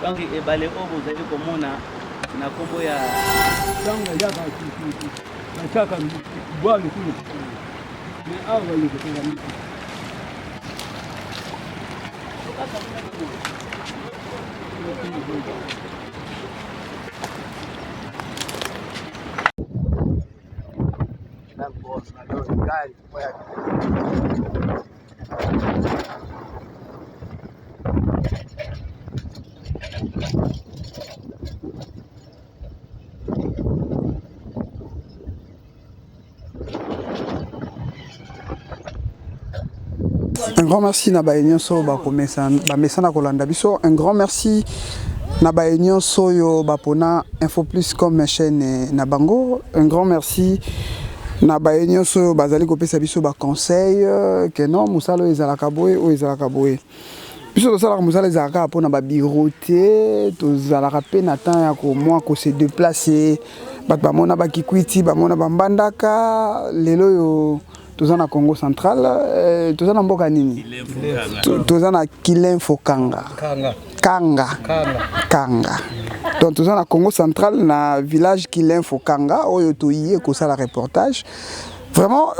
Donc ebale oyo bozali komona na kombo ya tanga yaka nataka bwali kule me awa yekotanga miti Un grand merci na baenyo so ba mesana kolanda biso. Un grand merci na baenyo so yo bapona Info Plus comme chaîne na bango. Un grand merci na baenyo so bazali kopesa biso ba conseil que non musalo ezalaka boye o ezalaka boye. Biso tosalaka musalo ezalaka pona ba biroté tozalaka pe na temps ya ko moi ko se déplacer bat bamona ba kikwiti bamona bambandaka lelo yo tozana Congo central tozana mboka nini tozana Kilemfo Kanga donc tozana Congo central na village Kilemfo Kanga oyo toyé ko sala reportage vraiment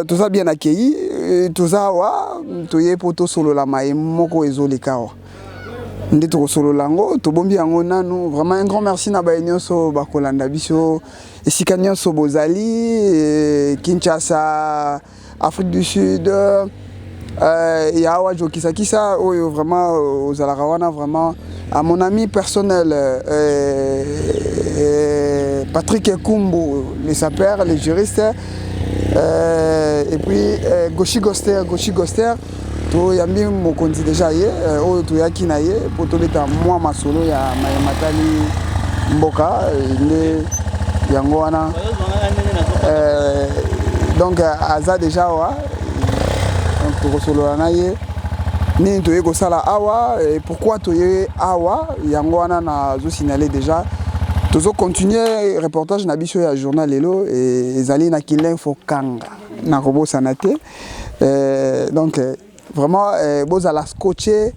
toza bien accueilli toza wa toyé poto solo la mai moko ezoleka wa nde to solo lango to bombi yango nanu vraiment un grand merci na ba nyonso ba kolanda biso esika nyonso bozali Kinshasa Afrique du Sud yawa jokisa kisa oyo vraiment aux alarawana vraiment à mon ami personnel Patrick Ekumbo les sapeurs les juristes et puis Goshi Goster to yambi mokonzi déjà ye oyo to yaki na ye poto beta moi masolo ya matali mboka nde yango wana donc aza déjà wa donc to solo na ye ni to ye ko sala awa et pourquoi to ye awa yango wana na zo signaler déjà tozo continuer reportage na biso ya journal lelo et ezali na Kilemfo Kanga na robo sanate donc vraiment bozala scotché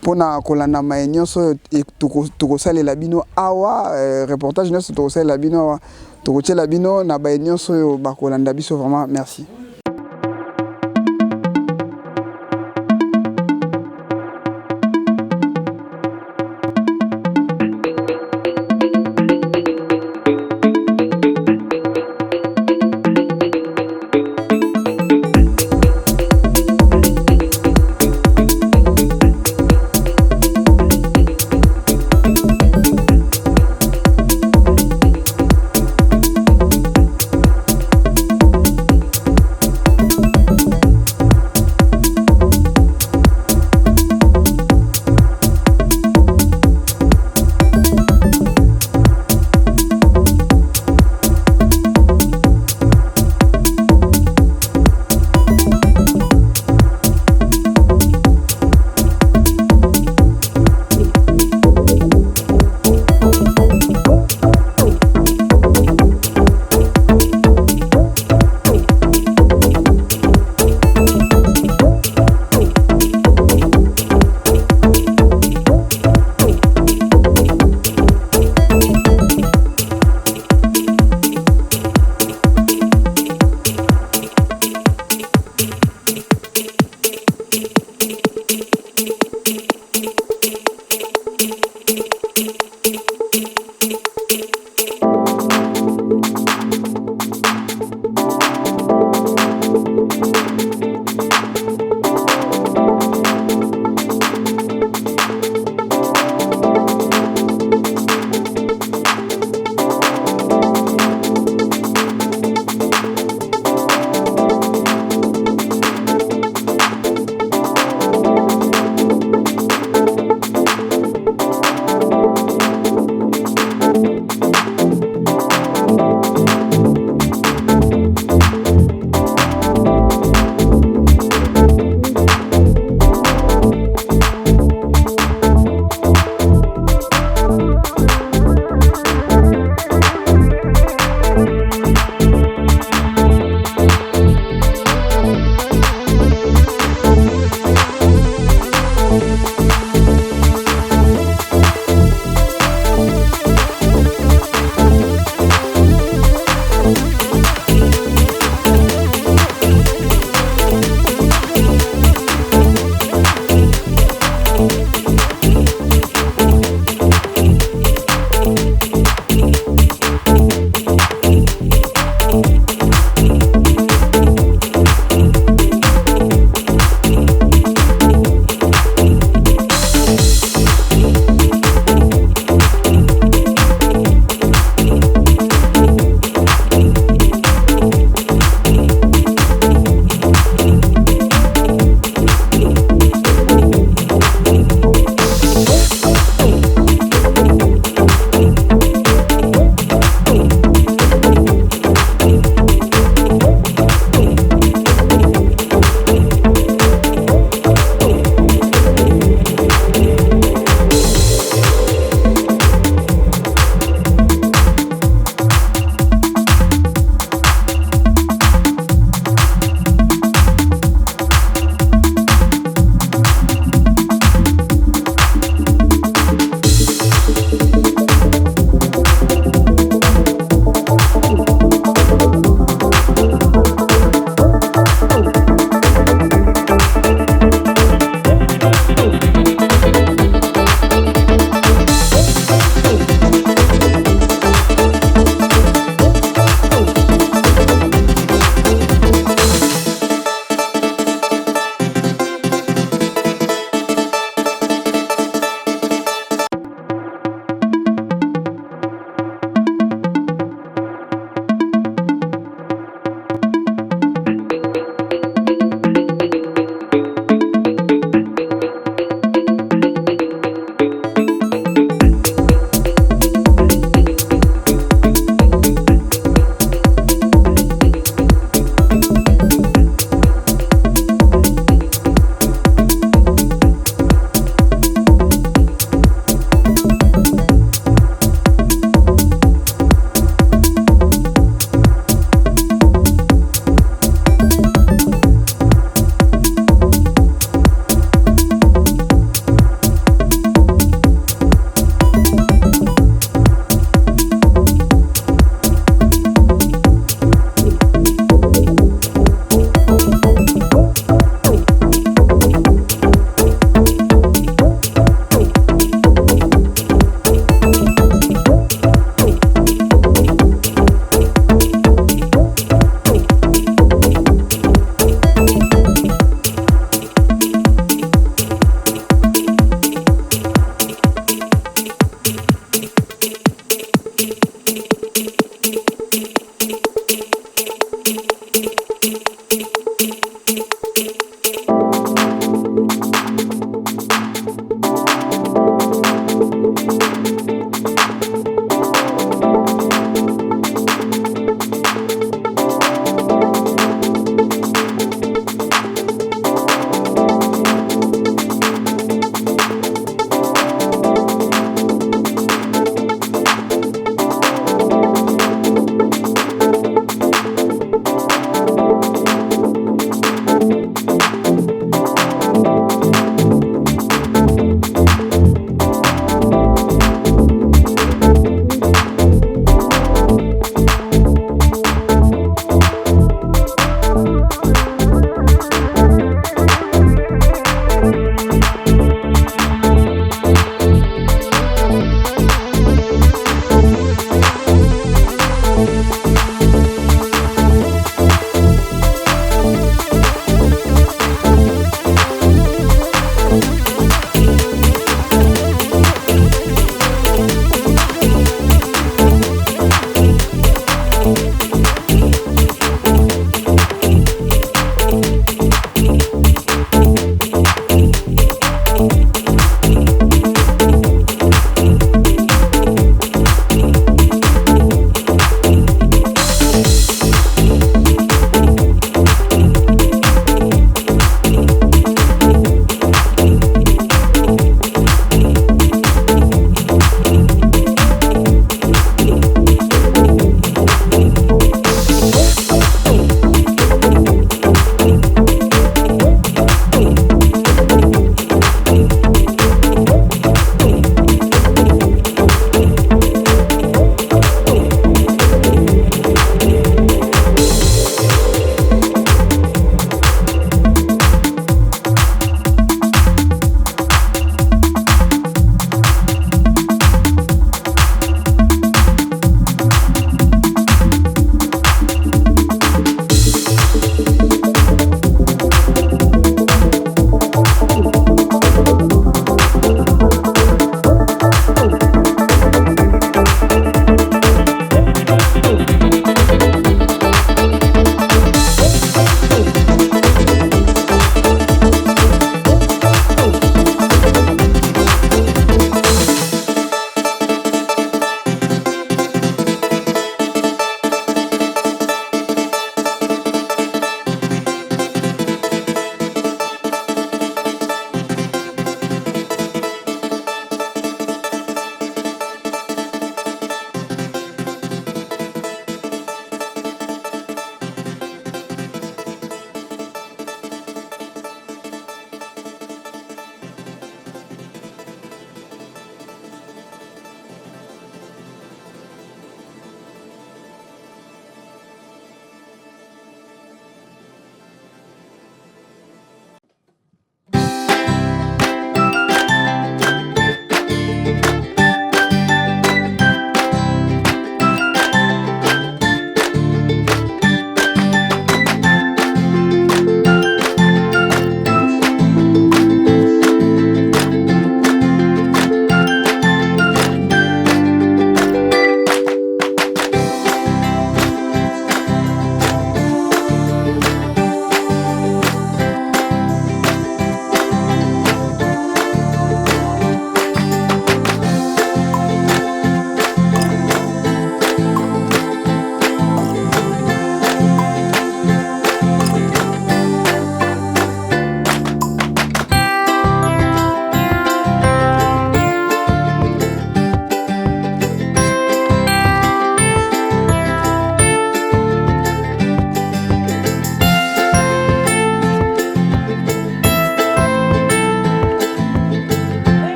pona kolanda maenyoso tokosalela bino awa reportage nyonso tokosalela bino awa tokotiela bino na baenyoso oyo bakolanda biso vraiment merci.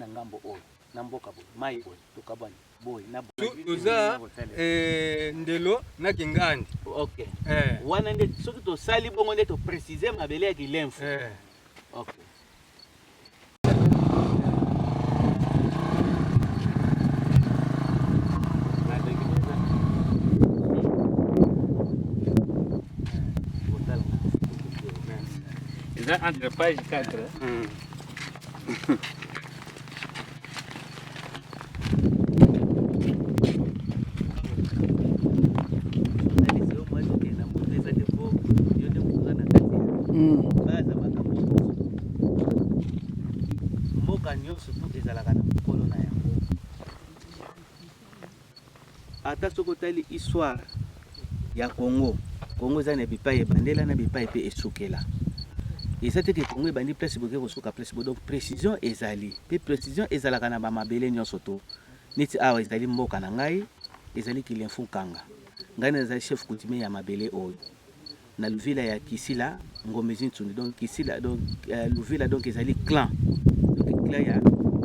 na ngambo oyo na mboka boy mai boy tokabani boy na toza ndelo na kingandi. OK wana nde soki to sali bongo nde to préciser mabele ya kilemfu. OK entre page 4. Mboka nyonso tu ezalaka na mokolo na yango. Ata soki otali histoire ya Congo, Congo eza na bipai ebandela na bipai mpe esukela. Eza te ke Congo ebandi place boke kosuka place bo, donc précision ezali mpe précision ezalaka na bamabele nyonso to neti awa ezali mboka na ngai ezali Kilemfu Nkanga ngai nazali chef coutumier ya mabele oyo na Luvila ya Kisila Ngomezi Ntsundi. Donc Kisila donc Luvila donc ezali clan, donc clan ya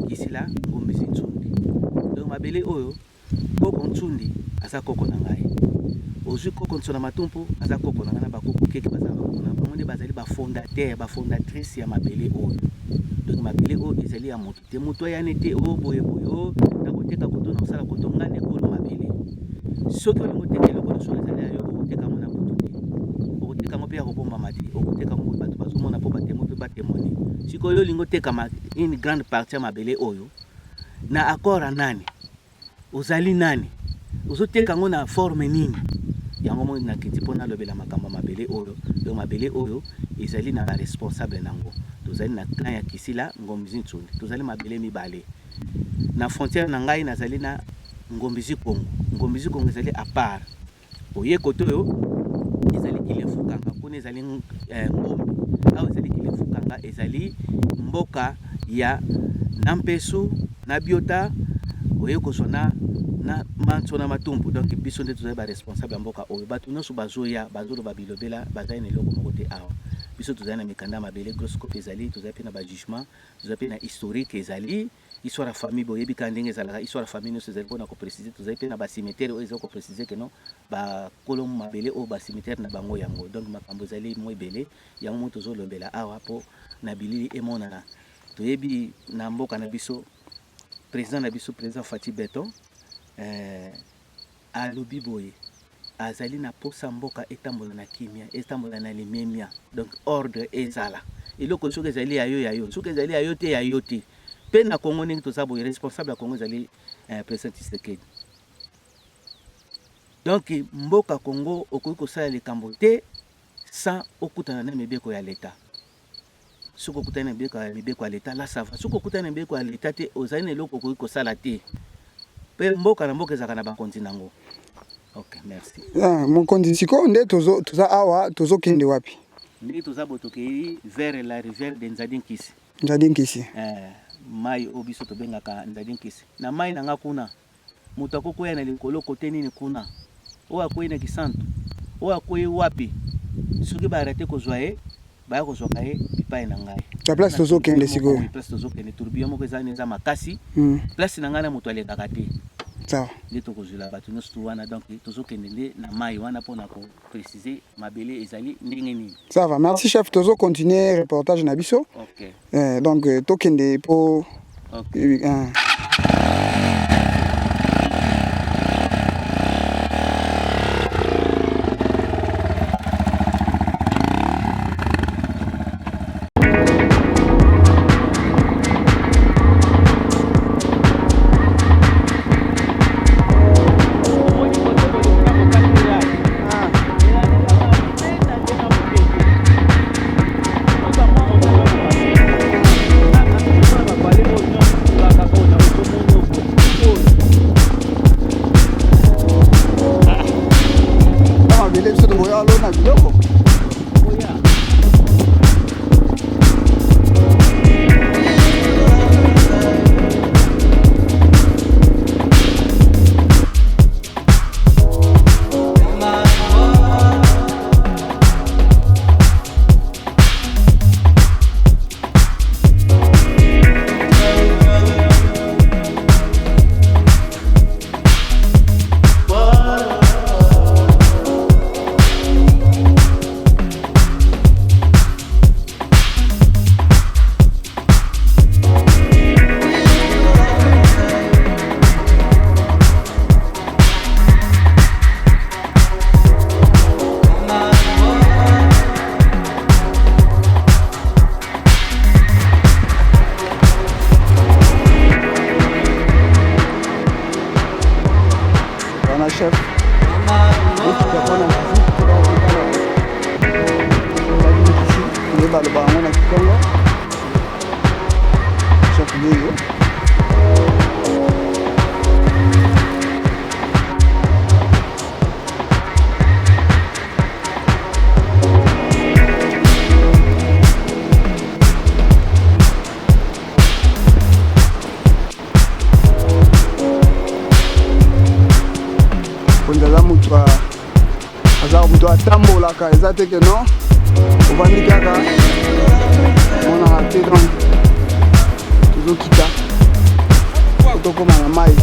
Kisila Ngomezi Ntsundi. Donc mabele oyo koko Ntsundi asa koko na ngai ozwi koko Ntsona Matumpu aza koko na ngai na bakoko keke baza bakoko na bango nde bazali bafondateur bafondatrice ya mabele oyo. Donc mabele oyo ezali ya moto te moto ayane te o boye boye o na koteka koto na kosala koto ngane kolo mabele soki olingi oteka eloko nyonso ezali ayo okoteka ngo na butu te okoteka ngo mpe ya kobombama te okoteka ngo bato bazomona mpo batemo mpe batemoni sikoyo olingi oteka une grande partie ya mabele oyo na accord ya nani ozali nani ozoteka ngo na forme nini yango mo nakiti mpo nalobela makambo mabele oyo. Donc mabele oyo ezali na baresponsable nango tozali na clan ya Kisila Ngomezi Ntsundi tozali mabele mibale na frontière na ngai nazali na Ngomezi Kongo. Ngomezi Kongo ezali à part oye koto oyo ezali Kilemfu Nkanga kuna ezali ngombe awa ezali Kilemfu Nkanga ezali mboka ya Nampesu na Biota oye kozona na Ntsona Matumpu. Donc biso nde tozali ba responsable ya mboka oyo bato nyonso bazoya bazoloba bilobela bazali na eloko moko te awa biso tozali na mikanda mabele groscope ezali tozali mpe na bajugement tozali mpe na historique ezali histoire ya famille boyebi ka ndenge ezalaka histoire ya famille nyonso ezali mpona koprécise tozali mpe na bacimetière oyo ezali koprécise ke non bakolo mabele oyo bacimetière na bango yango. Donc makambo ezali mo ebele yango mo tozolobela awa mpo na bilili emonana toyebi na mboka na biso président na biso président Fati Beton alobi boye azali na posa mboka etambola na kimia etambola na limemia. Donc ordre ezala eloko soki ezali yayo soki ezali yayo te pe na Congo ndenge toza boye responsable ya Congo ezali président Tshisekedi. Donc mboka Congo okoki kosala likambo te sans okutana na mibeko ya leta. Soki okutana na mibeko ya leta la sava soki okutana na mibeko ya leta te ozali na eloko okoki kosala te pe mboka na mboka ezalaka na bakonzi nango. OK, merci. Mokonzi siko nde toza awa tozokende wapi? Ndenge toza botokei vers la rivière de Nzadinkisi. Nzadinkisi. Mai obiso tobengaka Nzadinkisi. Na mai nanga kuna moto akokoya na likolo kote nini kuna o akoyi na Kisantu o akoyi wapi soki baarrêté kozwa ye baya kozwaka ye bipai na ngai. La place tozokende sikoyo. Place tozokende tourbillon moko ezali neza makasi. Place na ngai na moto alekaka te. Sawa. Nde tokozwela bato nyonso tu wana donc tozokende nde na mai wana mpona koprécise mabele ezali ndenge nini. Ça va, merci chef, tozo continuer reportage na biso. OK. Donc tokende po OK. chef tutakuwa na visite ndio baloba yango na Kikongo chef Leo mutu atambolaka eza te ke non ovandi kaka monaka te donc tozokita tokoma na mai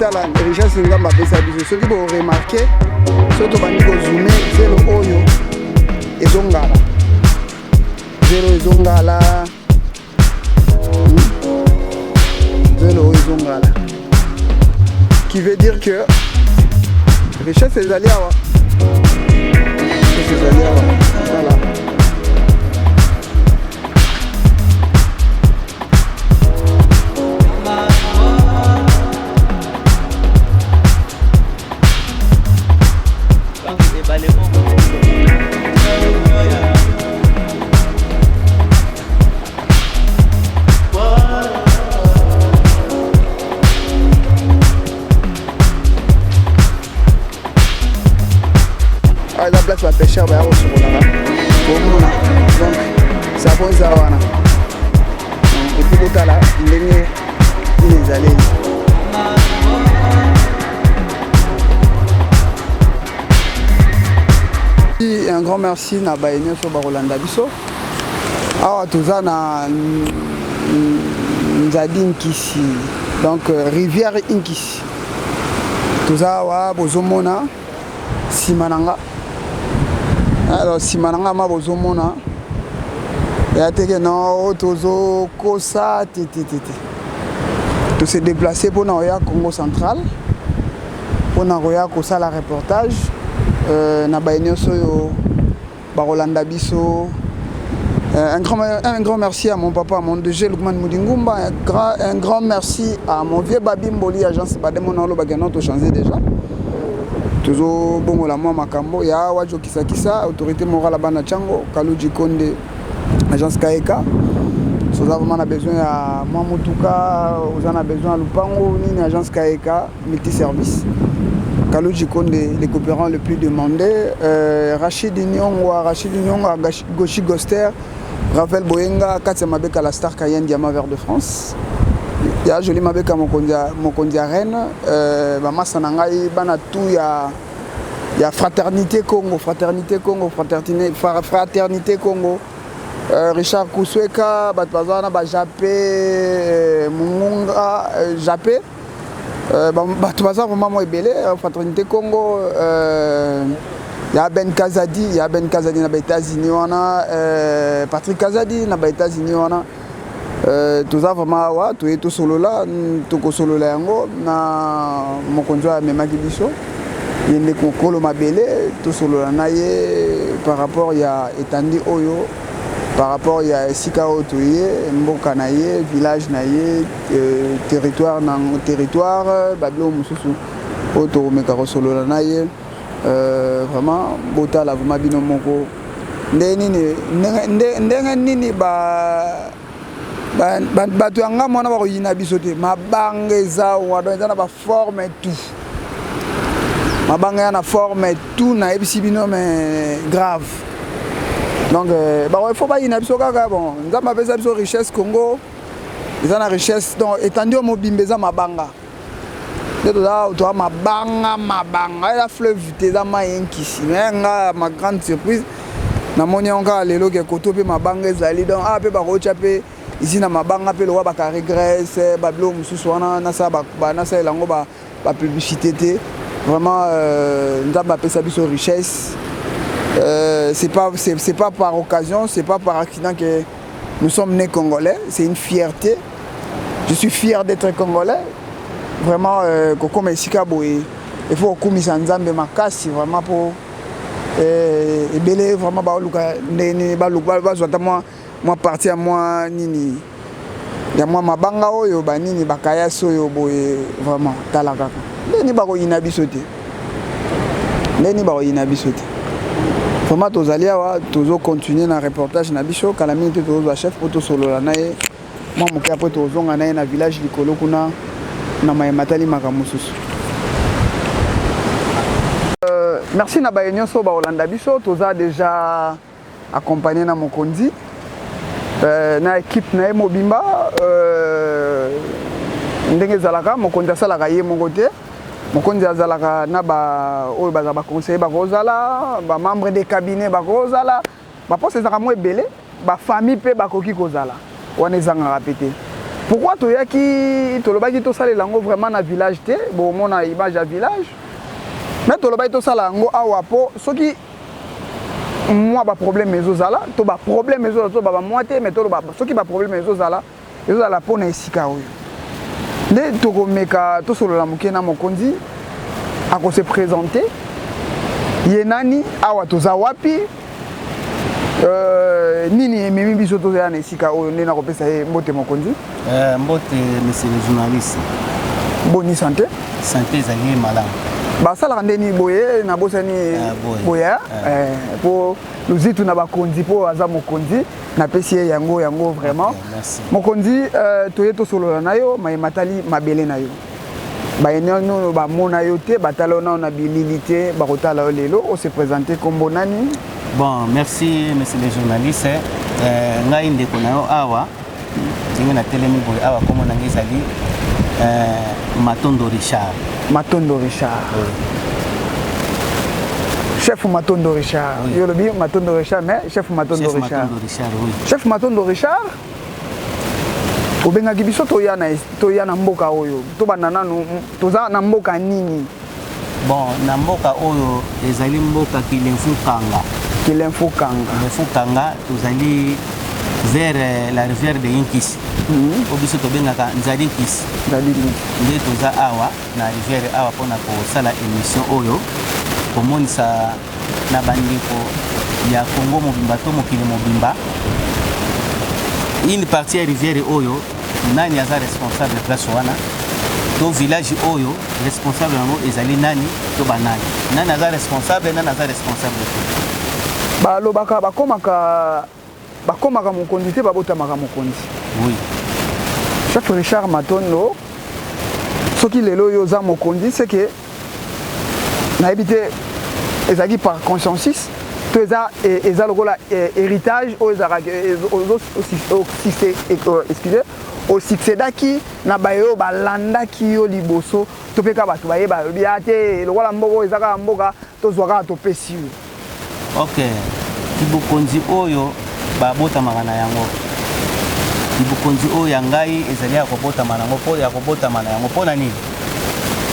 tala richesse nzambe apesa biso soki boremarke soki tobandi kozume zelo oyo ezongala zelo ezongala zelo oyo ezongala qui veut dire que richesse ezali awa richesse ezali awa voilà. bapêcheur baya kosokolaka komona donc savo eza wana epuis kotala ndenge nini ezaleli. Un grand merci na baye nyonso bakolanda biso awa toza na Nzadi Nkisi, donc rivière Nkisi toza awa bozomona nsima nanga. Alors nsima nanga ma bozomona ya teke no tozokosa tetete tose déplacer mpona koya Congo central mpona koya kosala reportage na baye nyonso oyo bakolanda biso. Un grand merci à mon papa, à mon DG Lukman Moudingumba. Un grand merci à mon vieux Babi Mboli, agence Bademonalo Baganoto changé déjà. Toujours bon la moi Makambo, ya Wajo Kisakisa, autorité morale à Banachango, Kaluji Konde, agence Kaeka. Vous avez vraiment besoin à Mamoutuka, vous en avez besoin à Lupango, ni agence Kaeka, multi-service. Kaluji Konde, les coopérants les plus demandés. Rachid Nyongwa, Goshi Goster. Raphaël Boyenga, Katia Mabeka, la star Cayenne, Diamant Vert de France. Il y a Joli Mabeka, Mokondi Arène. Massanangai, Banatou, il y a Fraternité Congo, Fraternité Congo. Richard Kousweka, Batbazana, Japé, Mungunga, Japé. Batbazana, vraiment, moi, belé, Fraternité Congo. Il y a Ben Kazadi, dans les États-Unis, Patrick Kazadi dans les États-Unis. Tout ça vraiment, tout est tout solo là, tout solo là, mon conjoint même Gibiso, il y a des concours mabélé, tout solo là, par rapport il y a étendue Oyo, par rapport il y a Sikao Touye, Mboka naye, village naye, territoire, Bablo Moussou, Oto Mekaro solo là naye. Vraiment bota la vraiment bino moko ndenge nini bato yanga mwana bakoyina biso te mabanga eza wana eza na baforme tout mabanga ya na forme tout nayebisi bino mais grave donc il faut bayina biso kaka bon nzambe apesa biso richesse Congo eza na richesse donc étendu mobimba eza mabanga. Tu as mabanga, la fleuve, tu as ma grande surprise. Na moni encore les loges koto pe mabanga zali donc a pe ba rochape ici na mabanga pe le wa ba regresse bablo mususwana na sa ba na sa lango ba publicité té vraiment nzamba pe sa biso richesse. C'est pas par occasion, c'est pas par accident que nous sommes nés congolais, c'est une fierté. Je suis fier d'être congolais. Vraiment, comme il faut que nous ayons makasi vraiment pour vraiment moi partir moi nini ya moi mabanga oyo ba nini bakaya soyo boye vraiment talaka nini bako inabisote vraiment tozali awa tozo continuer na reportage na biso kala minute tozo chef auto solo la nae moi moki après tozonga nae na village likolo kuna na matali makamususu. Merci na baye nyonso ba Olanda biso toza déjà accompagné na Mokondi na équipe na mobimba ndenge zalaka Mokondi asalaka ye mongote Mokondi azalaka na ba oyo baza ba conseiller ba kozala ba membre de cabinet ba kozala ba poste ezaka mo ebele ba famille pe ba koki kozala wana ezanga répéter. Pourquoi tu as qui tu l'as tout ça les langues vraiment na village té bon mon a image à village mais tu l'as tout ça langue à wapo ce qui moi ba problème mais ozala to ba problème mais ozala to ba moitié mais to ba ce qui ba problème mais ozala pour na isika oyo de to komeka to solo la mukena Mokondi a ko se présenter yenani awa to za wapi nini mimi biso to ya na isika oyo ndena ko pesa mbote Mokondi mbote monsieur le journaliste boni santé zali malade ba sala ndeni boye na bosani boya pour nous y tout na ba kondi po aza Mokondi na pesi yango vraiment Mokondi to yeto solo na yo mai matali mabele na yo baeneno bamona yo te batala ona na bililité bakotala yo lelo on se présenter kombo nani. Bon, merci monsieur les journalistes. Ngai ndeko na yo awa tinga na telemi boy awa kombo na ngizali Matondo Richard. Matondo Richard. Oui. Chef Matondo Richard. Oui. Yo lobi Matondo Richard mais chef Matondo Chef Richard. Matondo Richard, oui. Chef Matondo Richard. Obengaki biso toya na mboka oyo. To banana no toza na mboka nini? Bon, na mboka oyo ezali mboka Kilemfukanga. Kilemfukanga tozali vers la rivière de Yinkisi. Obiso tobengaka Nzadinkisi. Nde toza awa na rivière awa pona kosala émission oyo komonisa na bandeko ya Congo mobimba to mokili mobimba. Une partie ya rivière oyo nani aza responsable place wana to village oyo responsable yango ezali nani to banani nani aza responsable balobaka bakomaka mokonzi te babotamaka mokonzi. Oui. Chef Richard Matondo soki lelo oyo oza mokonzi c'est que nayebi te ezalaki par consensus to eza lokola héritage oyo ezalaka osuccédaki na bayo balandaki yo liboso to mpe ka bato bayeba ya te lokola mboka oyo ezaka mboka tozwaka topesi yo. Ok, kibokonzi oyo babotamaka na yango kibokonzi oyo ya ngai ezali ya kobotama na yango mpona nini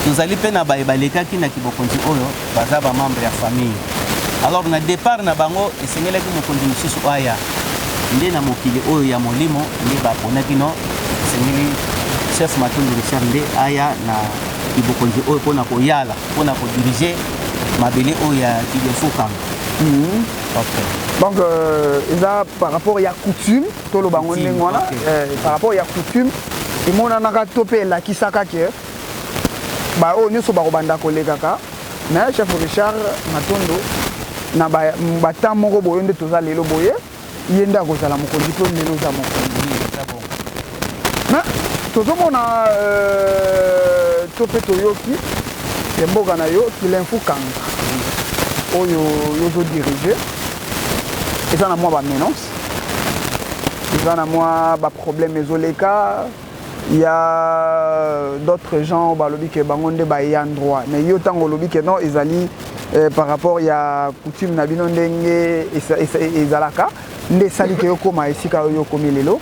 tozali mpe na baye balekaki na kibokonzi oyo baza bamembre ya famille. Alors na départ na bango esengelaki mokonzi mosusu aya nde na mokili oyo ya molimo nde baponaki no esengeli chef Matondo Richard nde aya na kibokonzi oyo mpona koyala mpona kodirige mabele oyo ya Kilemfukanga. Okay. Donc eza par rapport ya coutume to lo bango ndenge wana par rapport ya coutume emonanaka to mpe elakisaka ke ba oyo nyonso bakobanda kolekaka mais chef Richard Matondo na bata moko boye nde toza lelo boye ye nde akozala mokonzi mpe lelo oza mokonzi. Mais tozomona to mpe toyoki mboka na yo Kilemfukanga oyo yozodirige eza na mwa bamenance eza na mwa baproblème ezoleka ya d'autres gens balobi ke bango nde bayeya droit mais yo ntango olobi ke non ezali par rapport ya coutume na bino ndenge ezalaka nde esali ke yokoma esika oyo yokomi lelo.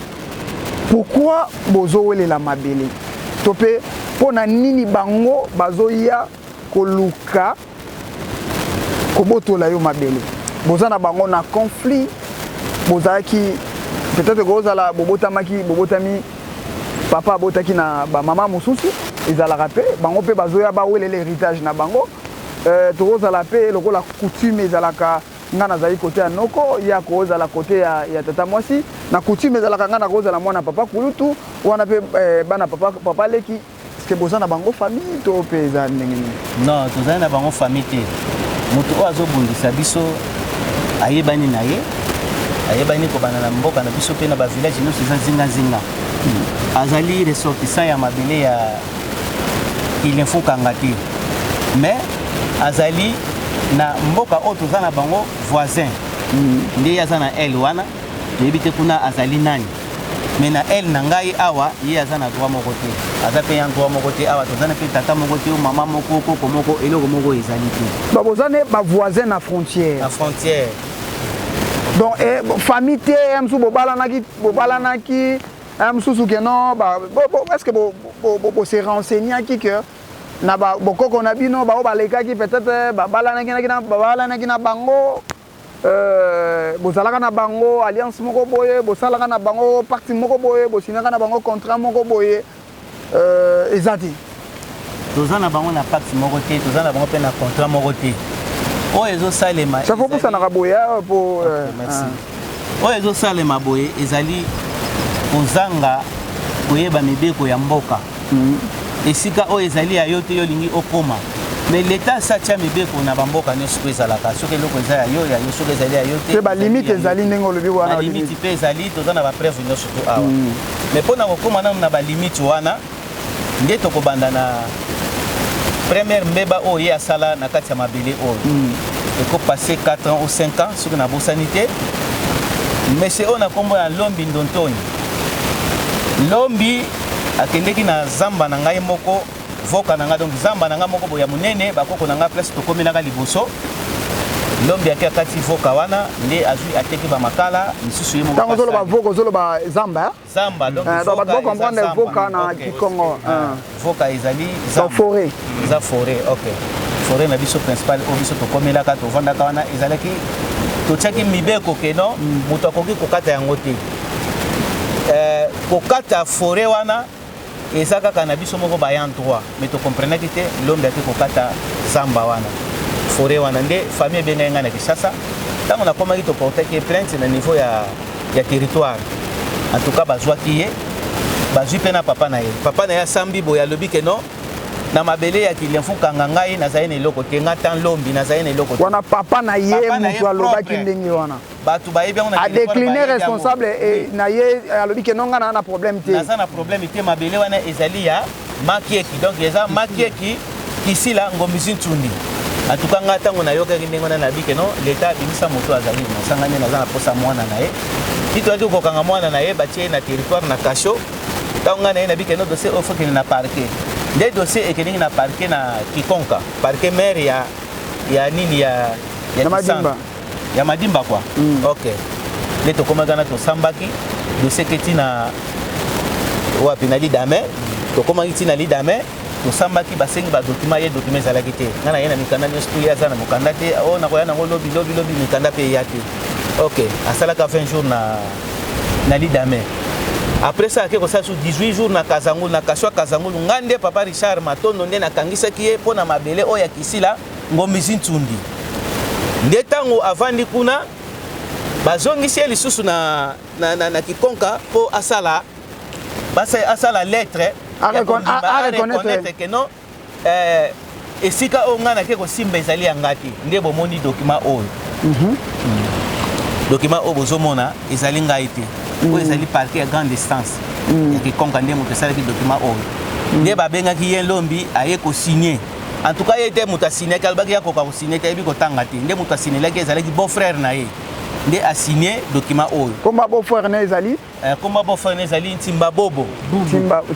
Pourquoi bozowelela mabele to mpe mpona nini bango bazoya koluka kobotola yo mabele boza na bango na conflit bozalaki peut-être kozala bobotami papa abotaki na bamama mosusu ezalaka mpe bango mpe bazoya bawelela héritage na bango tokozala mpe lokola coutume ezalaka nga nazali kote ya noko ya kozala kote ya tata mwasi na coutume ezalaka nga na kozala mwana papa kulutu wana mpe bana papa leki ke boza na bango famille to mpe eza ndenge nini? Non, tozali na bango famille te moto oyo azobundisa biso ayebani na ye ayebani kobanda na mboka na biso mpe na bavillage nyonso eza nzinga azali ressortissant ya mabele ya Kilemfukanga te mais azali na mboka oyo toza na bango voisin nde aza na ele wana toyebi te kuna azali nani mais na ele na ngai awa ye aza na droit moko te aza mpe ya droit moko te awa toza na mpe tata moko te mama moko koko moko eloko moko ezali te boza ne bavoisin na frontière donc famille te mosusu bobalanaki mosusu ke non est ce que bose renseignaki ke na bokoko na bino bao balekaki peut-être babalanaki na bango bozalaka na bango alliance moko boye bosalaka na bango parti moko boye bosinaka na bango contrat moko boye eza te toza na bango na parti moko te toza na bango mpe na contrat moko te oyo ezosalema safopusanaka boye po oyo ezosalema boye ezali kozanga koyeba mibeko ya mboka esika oyo ezali ya yo te yo olingi okoma mais l'état asatia mibeko na bamboka nyonso po ezalaka soki eloko eza ya yo soki ezali ya yo te balimite ezali ndenge olobi wana balimite mpe ezali toza na bapreuve nyonso to awa mais mpona kokóma nanu na balimite wana nde tokobanda na première mbeba oyo ye asala na kati ya mabele oyo eko passé 4 ans ou 5 ans soki na bosanité monsieur oyo na kombo ya Lombi Ndontoni Lombi akendeki na zamba na ngai moko voka na ngai donc zamba na ngai moko boya munene bakoko na ngai place tokomi na liboso Lombi akia kati voka wana nde azui ateki ba makala misusu yemo tango zolo ba voka zolo ba zamba zamba donc ba comprendre voka na Kikongo voka ezali zamba forêt za forêt OK forêt na biso principal o biso tokomela ka to vanda ka wana ezalaki totiaki mibeko keno moto akoki kokata yango te kokata forêt wana eza kaka na biso moko bayan droit mais to comprenaki te Lombi ati kokata zamba wana forêt wana nde famille benga nga na Kinshasa tango na komaki to portaki plainte na niveau ya territoire en tout cas bazwaki ye bazwi pe na papa na ye sambi boya lobi ke non na mabele ya kilienfu kanga ngai nazali na eloko te nga tan Lombi nazali na eloko te wana papa na ye mutu alobaki ndenge wana batu bayebi yango na a décliné responsable et na ye alobi ke non nga na problème te naza na problème te mabele wana ezali ya makieki donc eza makieki kisila Ngomisi Ntsundi en tout cas nga tango na yokaki ndenge wana na bike non l'état bimisa moto azali mosangani naza na posa mwana na ye tito ati kokanga mwana na ye batie na territoire na kasho tango nga na ye na bike no dossier oyo fokende na parquet nde dossier ekeningi na parquet na Kikonka parquet maire ya nini ya Madimba ya Madimba quoi OK nde tokomaka na tosambaki dossier keti na wapi na lidame tokomaki ti na lidame tosambaki basengi ba document ye document ezalaki te nga na ye na mikanda nyonso tu ye aza na mokanda te oyo nakoya nango lobi mikanda mpe eya te OK asalaka 20 jours na lidame après ça ake kosala su 18 jours na Kazangulu na kasho Kazangulu nga nde papa Richard Matondo nde nakangisaki ye mpo na mabele oyo ya kisila Ngomisi Ntsundi nde ntango avandi kuna bazongisi ye lisusu na Kikonka mpo asala lettre a reconnaître que non esika oyo nga nake kosimba ezali ya nga te nde bomoni document oyo document oyo bozomona ezali ngai te oyo ezali parquet ya grande distance ya Kikonka nde moto esalaki document oyo nde babengaki ye Lombi aye kosigné en tout cas ye te moto asignaki alobaki ya koka kosigné te ayebi kotanga te nde moto asignelaki ezalaki beau frère na ye nde asigné document oyo komba beau frère na ezali komba beau frère na ezali Ntimba Bobo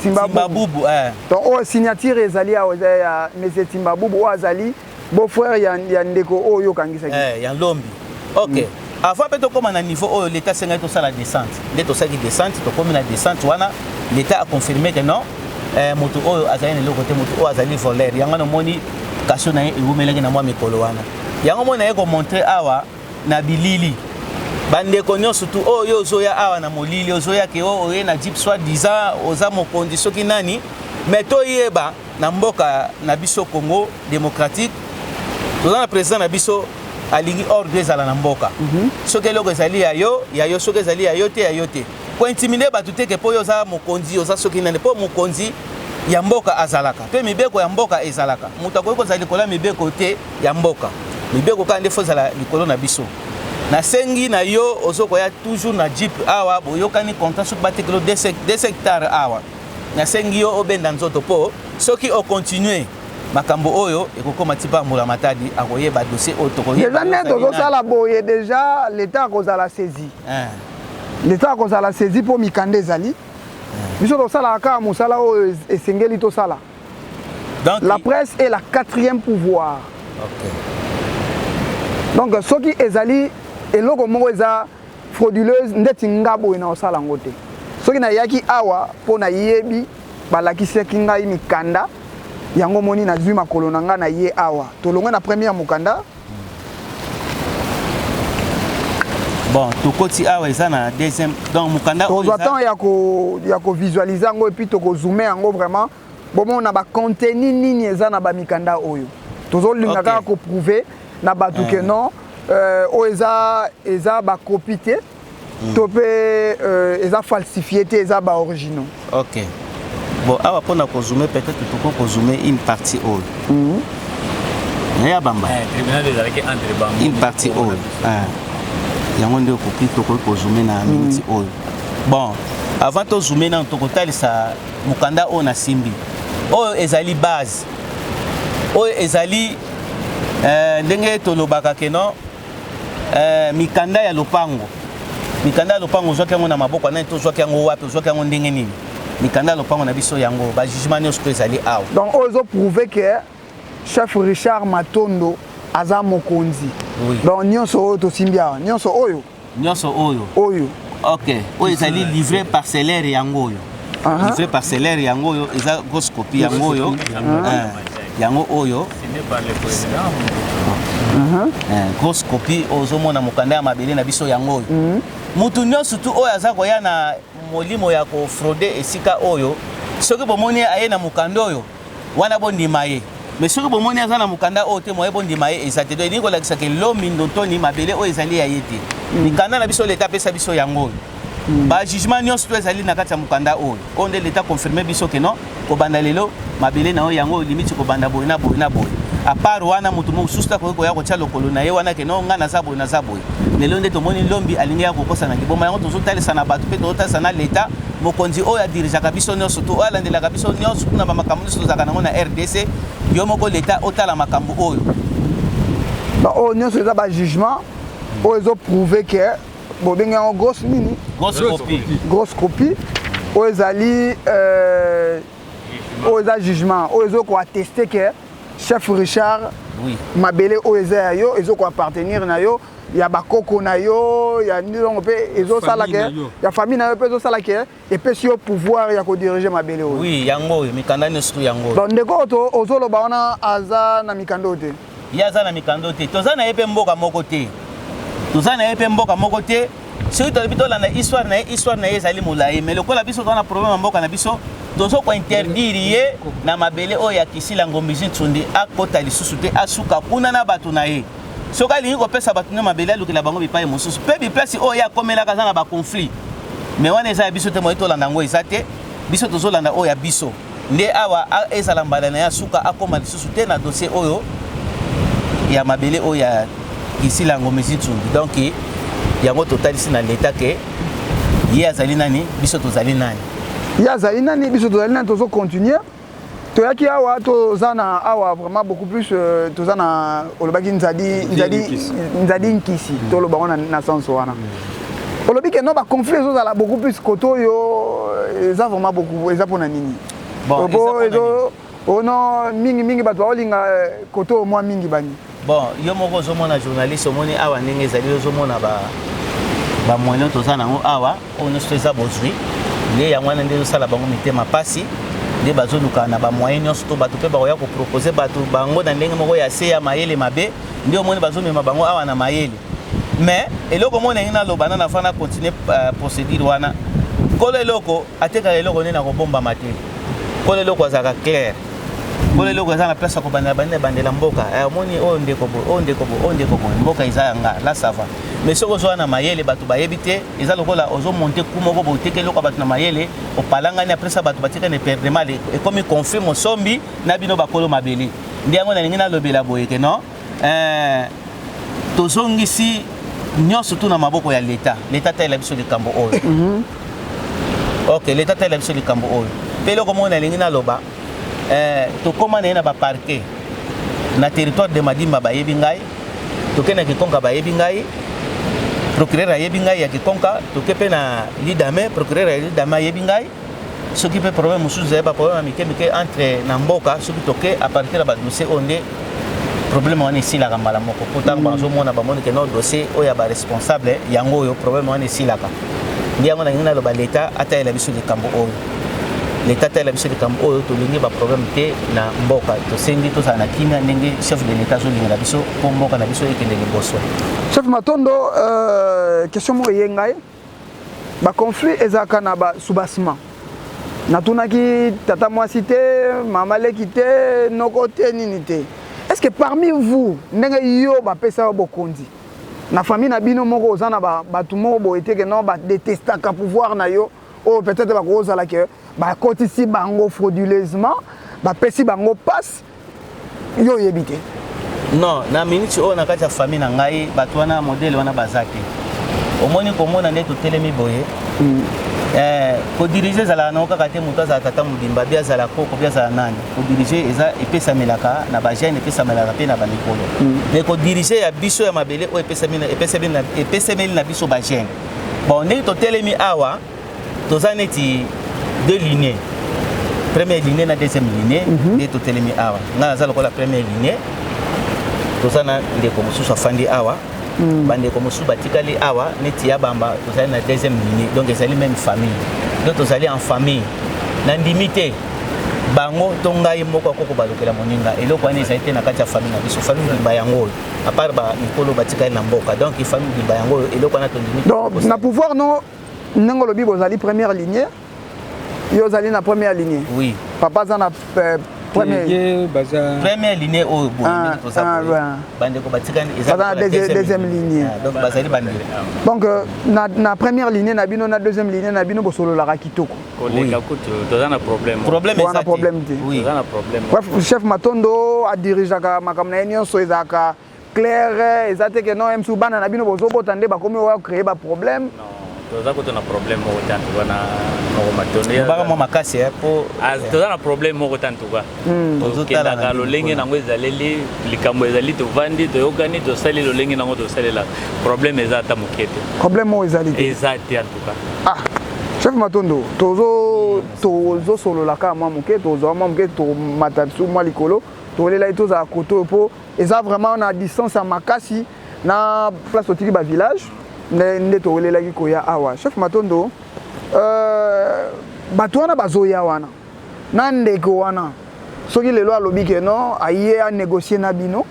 Timba Bubu donc oyo signature ezali awo ya monsieur Timba Bubu oyo azali beau frère ya ndeko oyo okangisaki ya Lombi OK avant pe tokoma na niveau oyo l'état sengai tosala descente nde tosaki descente tokomi na descente wana l'état a confirmé que non moto oyo azali na eloko te moto oyo azali voleur yango namoni kasho na ye ewumelaki na mwa mikolo wana yango moni na ye komontre awa na bilili bandeko nyonso tu oyo ozoya awa na molili ozoyaki oye na jeep soit disant oza mokonzi soki nani mais toyeba na mboka na biso Congo démocratique toza na président na biso alingi ordre ezala na mboka soki eloko ezali ya yo soki ezali ya yo te po intimide bato te ke po yo oza mokonzi oza soki nani po mokonzi ya mboka azalaka pe mibeko ya mboka ezalaka moto akoki kozala likolo ya mibeko te ya mboka mibeko kaka nde fo ezala likolo na biso nasengi na yo ozokoya toujours na jeep awa boyokani contrat soki batekelo 2 hectares awa nasengi yo obenda nzoto po soki okontinue makambo oyo ekokoma ti pambola matadi akoyeba dossier oyo tokoyeba déjà nde tozosala boye déjà l'état akozala saisi l'état akozala saisi mpo mikanda ezali biso tosalaka kaka mosala oyo esengeli tosala la presse est la 4e pouvoir donc soki ezali eloko moko eza frauduleuse ndeti nga boye na osala yango te soki nayaki awa mpo nayebi balakisaki ngai mikanda yango moni nazwi makolo na nga na ye awa tolongwe na première mokanda bon tokoti awa eza na deuxième donc mokanda tozwa temps ya kovisualize yango epuis tokozoome yango vraiment bomona bacontenu nini eza na bamikanda oyo tozolinga kaka koprouve na bato ke non oyo eza bakopi te to mpe eza falsifié te eza baoriginaux. Ok. Bon, awa pona kozume peut-être toko kozume une partie oyo. Ya bamba. Tribunal des arrêtés entre bamba. Une partie oyo. Yango nde kopi toko kozume na minute oyo. Bon, avant to zoomer na toko talisa mukanda oyo na simbi. Oyo ezali base. oyo ezali ndenge tolobaka keno mikanda ya lopango. Mikanda ya lopango ozwaki yango na maboko wana to ozwaki yango wapi ozwaki yango ndenge nini. Mikanda ya lopango na biso yango ba jugement nyonso ezali awa. Donc ozo prouver que chef Richard Matondo aza mokonzi. Oui. Donc nyonso oyo tosimbia nyonso oyo. Nyonso oyo. Oyo. OK. Oyo ezali livret parcellaire yango oyo. Livret parcellaire yango oyo eza grosse copie yango oyo. Yango oyo. Signé par le président. Grosse copie ozomona mokanda ya mabele na biso yango oyo. Mutu nyonso tu oyo aza koya na molimo ya ko frauder esika oyo soki bomoni aye na mokanda oyo wana bondima ye. Mais soki bomoni aza na mokanda oyo te moye bondima ye ezate do elingi kolakisa ke lomi ndotoni mabele oyo ezali ya ye te. Mikanda na biso leta pesa biso yango oyo. Ba jugement nyonso to ezali na kati ya mokanda oyo. Onde leta confirmer biso ke non ko banda lelo mabele na oyo yango limite ko banda boy na boy na boy. A part wana mutu mo susta ko ya ko tshalo kolo na ye wana ke non nga na za boy. Lelo nde tomoni lombi alingi ya kokosa na liboma yango tozotalisa na bato pe tozotalisa na leta mokonzi oyo adirija biso nyonso to alandela biso nyonso kuna ba makambo nyonso tozaka nango na RDC yo moko leta otala makambo oyo. Ba o nyonso eza ba jugement oyo ezo prouver que bobenga en grosse mini. Grosse copie. Oyo ezali oyo eza jugement oyo ezo ko attester que chef Richard mabele oyo eza ya yo ezo ko appartenir na yo ya bakoko na yo ya ndongo pe ezo sala ke ya famille na yo pe ezo sala ke et pe si yo pouvoir ya ko diriger mabele oyo. Oui yango mikanda nyonso yango. Donc ndeko to ozoloba wana aza na mikando te. Ya aza na mikando te. Toza na yepe mboka moko te. Toza na yepe mboka moko te. Soki tolobi tolanda histoire na ye ezali molayi mais lokola biso tona problème mboka na biso tozo ko interdire ye na mabele oyo ya Kisila Ngombizi Tsundi akota lisusu te asuka kuna na bato na ye. Soka lingi kopesa bato na mabele alukela bango bipaye mosusu pe biplace oyo ya komela kaza na ba conflit mais wana eza ya biso te moyi tolanda ngo eza te biso tozolanda oyo ya biso nde awa ezala mbala na ya suka akoma lisusu te na dossier oyo ya mabele oyo ya Kisila Ngombizi Tsundi. Donc yango totalisi na leta ke ye azali nani biso tozali nani. Ye azali nani biso tozali nani tozo continuer. Toyaki awa tozana awa vraiment beaucoup plus tozana olobaki nzadi nkisi toloba wana na sens wana. Olobi ke no ba conflit ezozala beaucoup plus koto yo eza vraiment beaucoup eza pona nini. Bon ezo ono mingi bato olinga koto moi mingi bani. Bon yo moko ozomona journaliste omoni awa ndenge ezali ozomona ba moyen tozana ngo awa ono seza bozwi nde yango wana nde osala bango mitema pasi nde bazoluka na ba moyen nyonso to bato pe bakoya ko proposer bato bango na ndenge moko ya se ya mayele mabe nde omoni bazomema bango awa na mayele. Mais eloko mona ngina lobana na fana continuer procédure wana kolo eloko ateka eloko nena ko bomba mate kolo eloko azaka clair kolo eloko azana place ko bandela mboka omoni o ndeko mboka izanga la sava mais soko zo na mayele bato bayebite eza lokola ozo monter kumoko boteke loko bato na mayele opalanga ni après ça bato batika ne perdre mal et comme confirme sombi na bino bakolo mabeli ndiango na ngina lobela boyeke non tozongisi nyonso tu na maboko ya leta tayela biso likambo oyo. OK leta tayela biso likambo oyo pe loko mona ngina loba tokoma na ba parquet na territoire de Madimba bayebi ngai tokena Kikonka bayebi ngai procureur ayebi ngai ya Kikonka tokepe na lidame procureur ya lidame ayebi ngai soki pe problème musuzu ya ba problème amike entre na mboka soki toke à partir de ba dossier onde problème wana esilaka mbala moko pourtant bazomona bamoni ke no dossier oyo ya ba responsable yango oyo problème wana esilaka ndi yango na ngina loba leta atayela biso likambo oyo leta atayela biso likambo oyo tolingi ba problème te na mboka tosengi tozala na kimia ndenge chef de l'état azolingela biso mpo mboka na biso ekende liboso. Chef Matondo question moko ye ngai ba conflit ezalaka na ba soubassement natunaki tata mwasi te mama leki te noko te nini te. Est-ce que parmi vous ndenge yo bapesa bokondi na famille na bino moko ozana bato moko boye te ke non ba détestaka pouvoir na yo ou peut-être ba kozala ke ba kotisi bango frauduleusement ba pesi bango passe yo yebite? Non na minute oyo na kati ya famille na ngai bato wana modèle wana bazaki omoni komona nde totelemi boye kodiriger ezalaka nango kaka te moto azala tata mobimba bia azala koko bia azala nani kodiriger eza epesamelaka na bagene epesamelaka mpe na bamikolo mais kodiriger ya biso ya mabele oyo epesemeli na biso bagene bon ndenge totelemi awa toza neti deux lignées première lignée na deuxième lignée nde totelemi awa nga naza lokola première lignée toza na ndeko mosusu afandi awa bandeko mosusu batikali awa neti ya bamba tozali na deuxième lignée donc ezali même famille donc tozali en famille na ndimi te bango to ngai moko akoko balukela moninga eloko wana ezali te na kati ya famille na biso famille mobimba yango oyo apart mikolo batikali na mboka donc famille mobimba yango oyo eloko wana tondimi donc na pouvoir no ndenge olobi bozali première lignée yo ozali na première lignée oui papa aza na première lignée oyo bandeko batikali ezala deuxième lignée donc bazali bandeko donc na première lignée na bino na deuxième lignée na bino bosololaka kitoko toza na problème wana problème te bref chef Matondo adirigeaka makambo na ye nyonso ezalaka clair eza te ke non msu bana na bino bozobota nde bakomi oyo créer baproblème toza kuta na problème moko te antuka na Matondo baka mwa makasi po toza na problème moko te antuka tokendaka lolenge nango ezaleli likambo ezali tovandi toyokani tosali lolenge nango tosalela problème eza ata moke te problème moko ezali te eza te antuka chef Matondo tozosololaka mwa moke tozwa mwa moke tomata biso mwa likolo tolela ye tozala koto oyo mpo eza vraiment na distance ya makasi na place otiki bavillage nde tolelaki koya awa chef Matondo bato wana bazoya wana na ndeko wana soki lelo alobi ke non aye anégocier na bino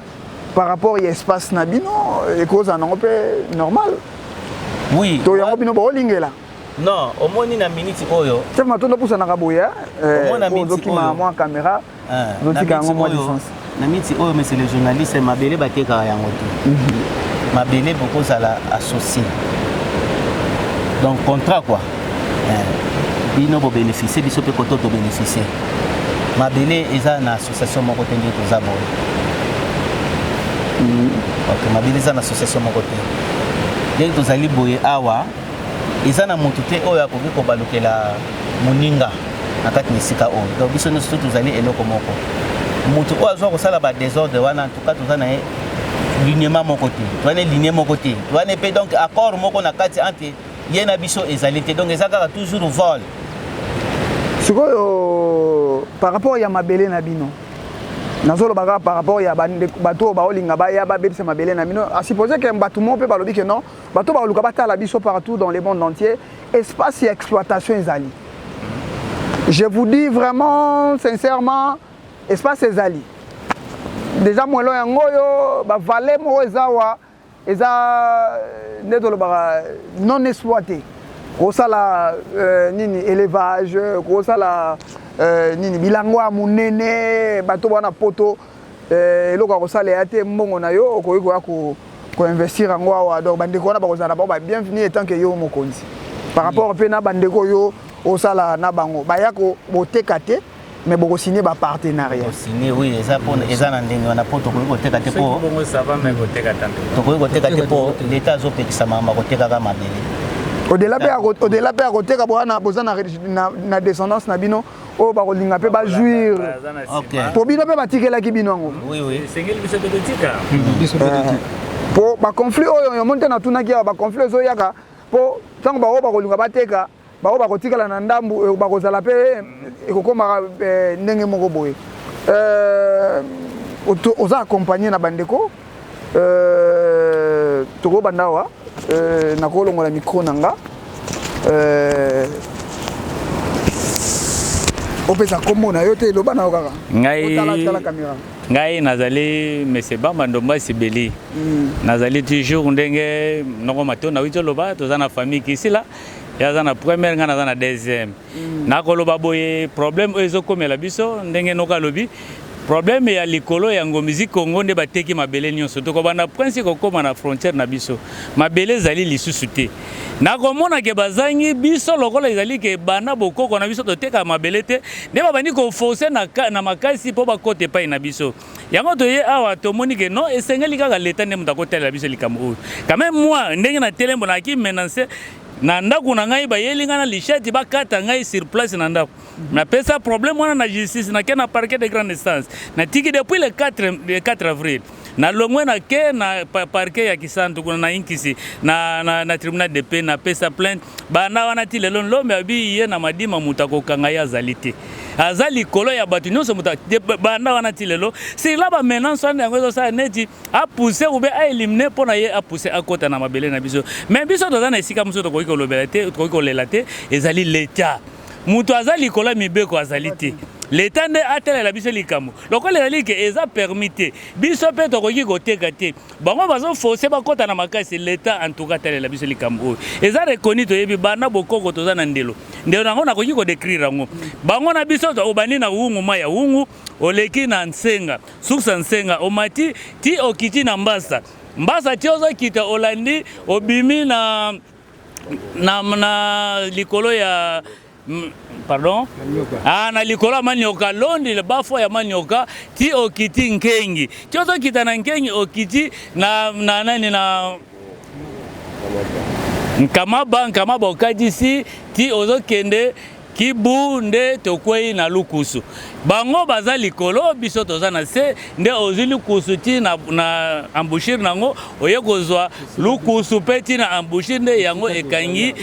par rapport ya espace na bino ekozala nango mpe normal oui to yango bino boolingela non omoni na minute oyo chef Matondo pusanaka boye ozokima mwa caméra ozotika yango mwa distance na minute oyo monsieur le journaliste mabele batekaka yango te mabele bokozala associé donc contrat quoi bino bobénéficier biso mpe koto tobénéficier mabele eza na association moko te nde toza boye ok mabele eza na association moko te ndenge tozali boye awa eza na motu te oyo akoki kobalukela moninga na kati na esika oyo donc biso nyonso tozali eloko moko motu oyo azwa kosala badésordre wana entuka toza na ye lignement moko te toza na ligne moko te toza na mpe donc accord moko na kati entre ye na biso ezali te donc eza kaka toujours vol sikoyo par rapport ya mabele na bino nazoloba kaka par rapport ya bato oyo baolinga baya babebisa mabele na bino asupposé ke bato moko mpe balobi ke non bato baluka batala biso partout dans le monde entier espace ya exploitation ezali je vous dis vraiment sincèrement espace ezali déjà mwelo yango oyo bavale moko eza wa eza nde tolobaka non exploité kosala nini élevage kosala nini bilango ya monene bato bana poto eloko ya kosala ya te mbongo na yo okoki koya koinvestir yango awa donc bandeko wana bakozala bao babienvenu etant ke yo mokonzi par rapport mpe na bandeko oyo osala na bango baya boteka te mais boko signer ba partenariat signer oui eza na ndenge wana po tokoki koteka te po tokoki koteka te po l'état azopekisa mama kotekaka mabele au-delà pe ya koteka boza na descendance na bino oyo bakolinga mpe bajouir po bino mpe batikelaki bino yango po baconflit oyo yomoni te natunaki awa baconflit ezoyaka po ntango bango bakolinga bateka bao bakotikala na ndambu bakozala mpe ekokomaka ndenge moko boye oza accompagné na bandeko tokobanda awa nakolongola micro na nga opesa kombo na yo te eloba na yo kaka ngai nazali monsieur Bamba Ndomba Sibeli nazali toujours ndenge noko Matondo na wito loba toza na famille kisila yaza na première nga naza na deuxième nakoloba boye problème oyo ezokomela biso ndenge noka lobi problème ya likolo ya ngomisi Congo nde bateki mabele nyonso tokobanda prince kokoma na frontière na biso mabele ezali lisusu te nakomona ke bazangi biso lokola ezali ke bana bokoko na biso toteka mabele te nde babandi koforce na makasi mpo bakote epai na biso yango toye awa tomoni ke non esengeli kaka leta nde moto akotalela biso likambo oyo quand même moi ndenge na telembo naki menance na ndako na ngai bayeli nga na lichette bakata ngai sur place na ndako na pesa problème wana na justice na ke na parquet de grande instance na tiki depuis le 4 avril na longwe na ke na parquet ya Kisantu kuna na inkisi na tribunal de paix na pesa plainte bana wana ti lelo lombe abi ye na madima mutako kanga ya zalite azali kolo ya batu nyonso muta banda wana ti lelo si la ba menace wana yango ça neti a pousser ou bien a éliminer pona ye a pousser a kota na mabele na biso mais biso toza na esika muso to ko lobela te to ko lela te ezali l'état muto azali kolo mibeko azali te l'état nde atelela biso likambo lokola ezali ke eza permité biso pe tokoki koteka te bango bazo forcer bakota na makasi l'état en tout cas atelela biso likambo eza reconnu toyebi bana bokoko toza na ndelo nango nakoki kodécrire yango bango na biso obani na wungu maya wungu oleki na nsenga suksa nsenga omati ti okiti na mbasa ti ozokita olandi obimi na likolo ya pardon na likolo ya manioka londi le bafo ya manioka ti okiti nkengi ti ozokita na nkengi okiti na nani na nkama okadisi ti ozokende kibu nde tokwei na lukusu bango baza likolo biso toza na se nde ozwi lukusu ti na embouchure nango oye kozwa lukusu pe ti na embouchure nde yango ekangi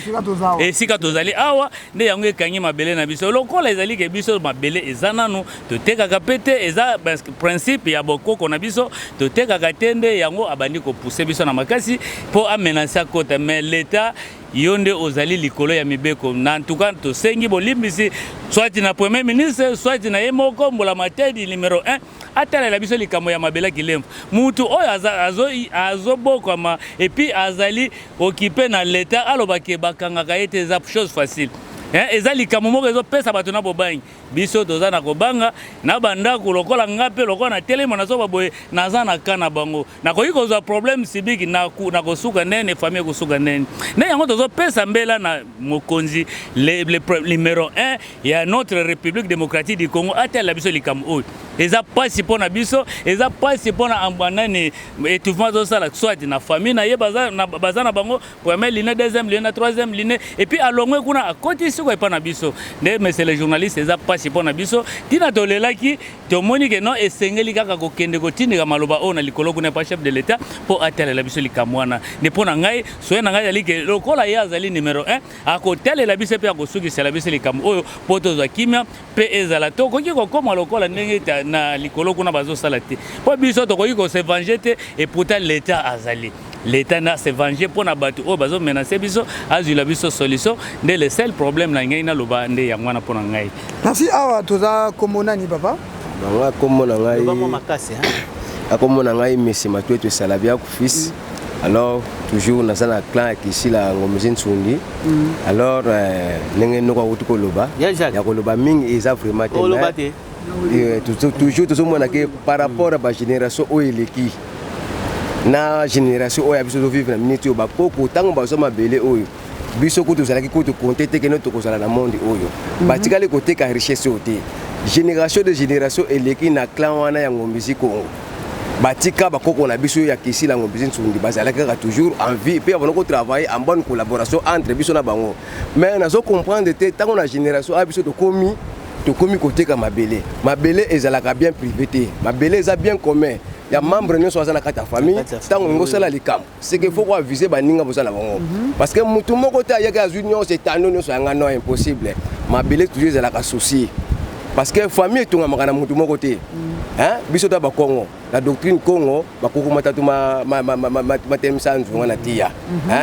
esika tozali awa nde yango ekangi mabele na biso lokola ezali ke biso mabele eza nanu totekaka pe te eza principe ya bokoko na biso totekaka te nde yango abandi kopuse biso na makasi mpo amenase akota mais l'état yonde ozali likolo ya mibeko na en tout cas to sengi bolimbisi soit na premier ministre soit na yemoko mbola matedi numéro 1 atala la biso likambo ya mabela kilembo mutu oyo azobokama et puis azali occupé na l'état alobake bakangaka ete za chose facile eza likambo moko ezopesa bato na bobangi biso toza na kobanga na bandako lokola ngape lokola na telema nazoba boye naza na kana bango nakoki kozwa problème sibiki na kosuka nene famille kosuka nene ne yango tozopesa mbela na mokonzi le numéro 1 ya notre République démocratique du Congo atela biso likambo oyo eza pasi pona biso eza pasi pona ambanani étouffement zosala soit na famille na ye baza na bango première ligne deuxième ligne troisième ligne et puis alongwe kuna akoti siko epa na biso nde monsieur le journaliste eza pasi pona biso tina tolelaki tomoni ke non esengeli kaka kokende kotindika maloba oyo na likolo kuna pa chef de l'état po atelela biso likambo wana nde mpona ngai soye na ngai ezali ke lokola ye azali numéro 1 akotelela biso mpe akosukisela biso likambo oyo mpo tozwa kimia mpe ezala tokoki kokoma lokola ndenge na likolo kuna bazosala te mpo biso tokoki kose venger te et pourtant l'état azali l'état na se venger mpona bato oyo bazomenase biso azwila biso solution nde le seul problème na ngai naloba nde yango wana mpona ngai merci awa toza kombo nani papa banga kombo na ngai akombo na ngai mesi matweto Salabia fils alors toujours na sana clan ici la ngomezi Ntsundi alors ndenge noko akuti koloba ya koloba mingi eza vraiment te toujours tozomona ke par rapport à ba génération oyo eleki na génération oyo biso to vivre na minute oyo bakoko tango bazoma bele oyo biso ko tozalaki ko to compter te ke no tokozala na monde oyo batikali koteka richesse ote génération de génération eleki na clan wana ya ngomezi Congo batika bakoko na biso ya kisi la ngomezi Ntsundi bazalaki kaka toujours en vie pe avons travailler en bonne collaboration entre biso na bango mais nazo comprendre te tango na génération a biso to komi koteka mabele ezalaka bien privé te mabele eza bien commun ya membre nyonso aza na kati ya famille tango ngosala likambo c'est que faut ko aviser baninga bozala bango parce que mutu moko te ayaka azwi nyonso etando nyonso yanga no impossible mabele toujours ezalaka souci parce que famille etongamaka na mutu moko te biso ta bakongo la doctrine Congo bakoko matatu matelemisa nzunga na tia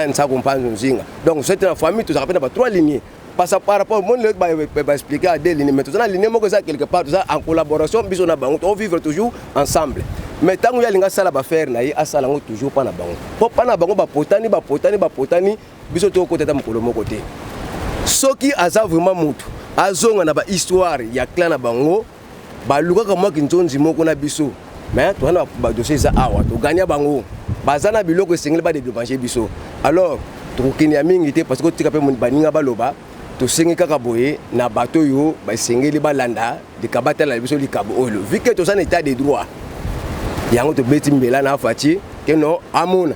nsa kompanzo nzinga donc c'est une famille tozaka pena ba trois lignées parce que par rapport mon le ba expliquer à des lignes mais tozana ligne moko za quelque part ça en collaboration biso na bango on vivre toujours ensemble mais tango ya linga sala ba faire na ye asala ngo toujours pas na bango po pa na bango ba potani biso to ko tata mokolo moko te soki aza vraiment mutu azonga na ba histoire ya clan na bango ba luka ka mwaki nzonzi moko na biso mais to na ba dossier za awa to gagner bango bazana biloko sengeli ba dédommager biso alors to kini ya mingi te parce que tika pe baninga baloba to sengi kaka boye na bato yo ba sengeli balanda de kabata la biso likabo oyo vu que to ça état de droit yango to beti mbela na fati que non amona